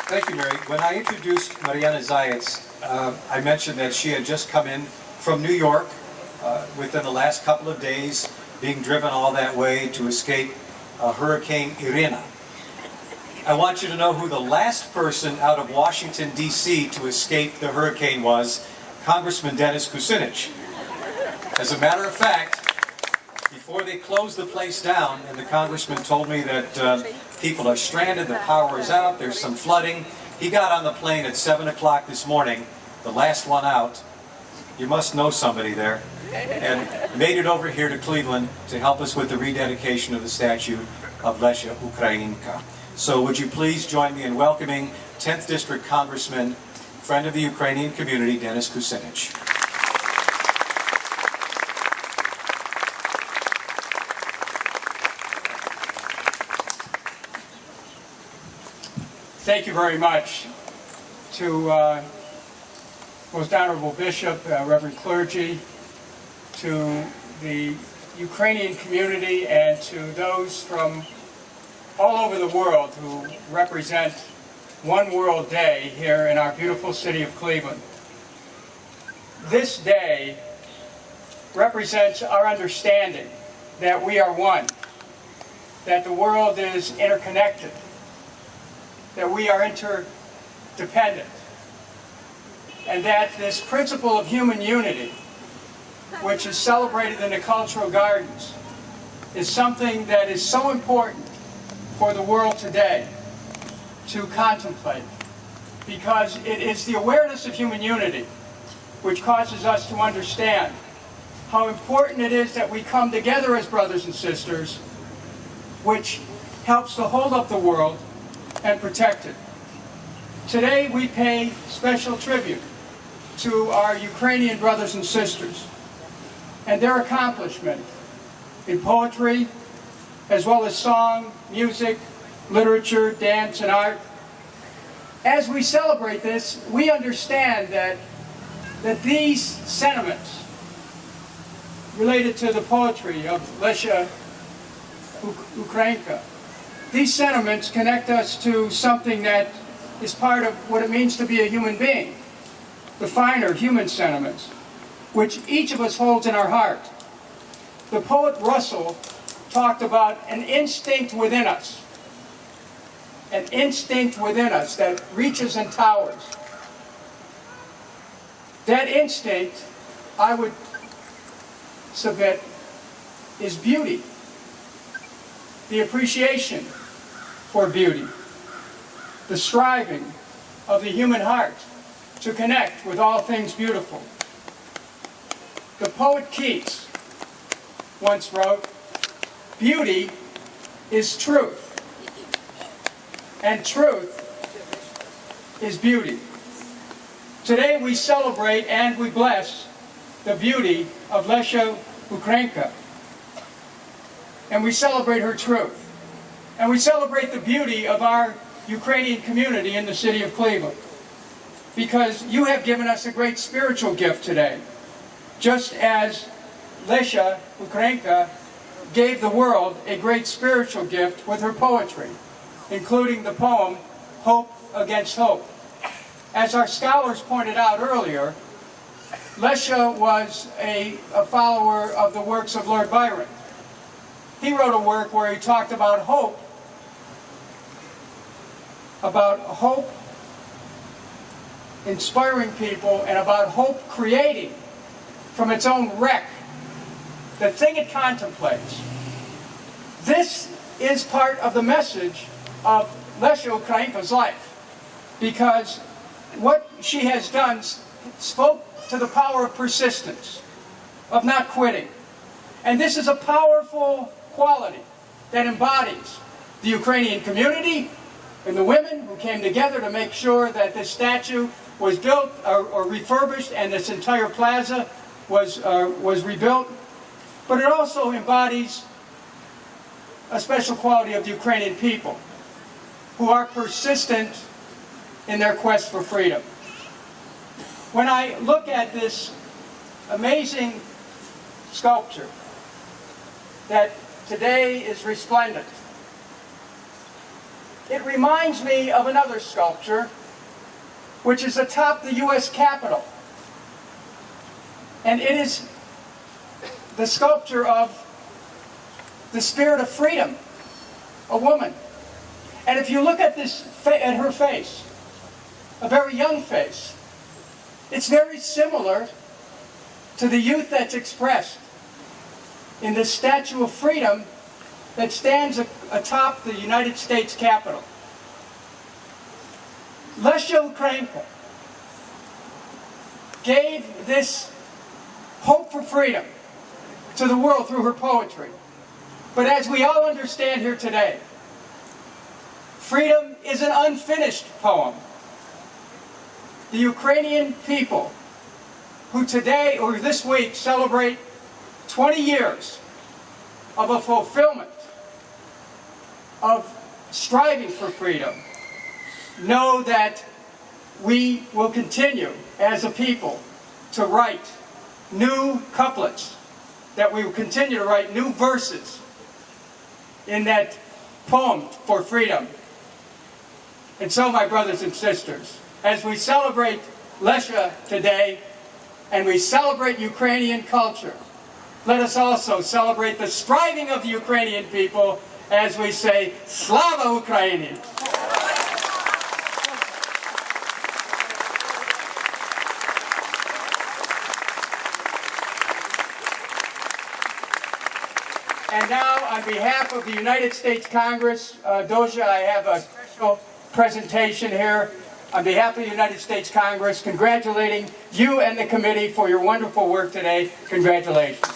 Thank you, Mary. When I introduced Mariana Zayas, I mentioned that she had just come in from New York within the last couple of days, being driven all that way to escape Hurricane Irina. I want you to know who the last person out of Washington, D.C. to escape the hurricane was, Congressman Dennis Kucinich. As a matter of fact, before they closed the place down, and the congressman told me that people are stranded, the power is out, there's some flooding, he got on the plane at 7 o'clock this morning, the last one out. You must know somebody there. And made it over here to Cleveland to help us with the rededication of the statue of Lesha Ukrainka. So would you please join me in welcoming 10th District Congressman, friend of the Ukrainian community, Dennis Kucinich. Thank you very much to Most Honorable Bishop, Reverend Clergy, to the Ukrainian community, and to those from all over the world who represent One World Day here in our beautiful city of Cleveland. This day represents our understanding that we are one, that the world is interconnected, that we are interdependent, and that this principle of human unity, which is celebrated in the cultural gardens, is something that is so important for the world today to contemplate, because it is the awareness of human unity which causes us to understand how important it is that we come together as brothers and sisters, which helps to hold up the world and protect it. Today we pay special tribute to our Ukrainian brothers and sisters and their accomplishment in poetry, as well as song, music, literature, dance, and art. As we celebrate this, we understand that these sentiments related to the poetry of Lesha Ukrainka, these sentiments connect us to something that is part of what it means to be a human being, the finer human sentiments, which each of us holds in our heart. The poet Russell talked about an instinct within us that reaches and towers. That instinct, I would submit, is beauty, the appreciation for beauty, the striving of the human heart to connect with all things beautiful. The poet Keats once wrote, "Beauty is truth, and truth is beauty." Today we celebrate and we bless the beauty of Lesha Ukrainka, and we celebrate her truth, and we celebrate the beauty of our Ukrainian community in the city of Cleveland, because you have given us a great spiritual gift today, just as Lesha Ukrainka gave the world a great spiritual gift with her poetry, including the poem, Hope Against Hope. As our scholars pointed out earlier, Lesha was a follower of the works of Lord Byron. He wrote a work where he talked about hope inspiring people, and about hope creating from its own wreck the thing it contemplates. This is part of the message of Lesha Ukrainka's life, because what she has done spoke to the power of persistence, of not quitting. And this is a powerful quality that embodies the Ukrainian community and the women who came together to make sure that this statue was built or refurbished, and this entire plaza was rebuilt. But it also embodies a special quality of the Ukrainian people, who are persistent in their quest for freedom. When I look at this amazing sculpture that today is resplendent, it reminds me of another sculpture, which is atop the U.S. Capitol. And it is the sculpture of the spirit of freedom, a woman. And if you look at at her face, a very young face, it's very similar to the youth that's expressed in this Statue of Freedom that stands atop the United States Capitol. Lesya Ukrainka gave this hope for freedom to the world through her poetry. But as we all understand here today, freedom is an unfinished poem. The Ukrainian people, who today or this week celebrate 20 years of a fulfillment of striving for freedom, know that we will continue as a people to write new couplets, that we will continue to write new verses in that poem for freedom. And so, my brothers and sisters, as we celebrate Lesya today, and we celebrate Ukrainian culture, let us also celebrate the striving of the Ukrainian people as we say, Slava Ukraini! And now, on behalf of the United States Congress, Doja, I have a special presentation here. On behalf of the United States Congress, congratulating you and the committee for your wonderful work today. Congratulations.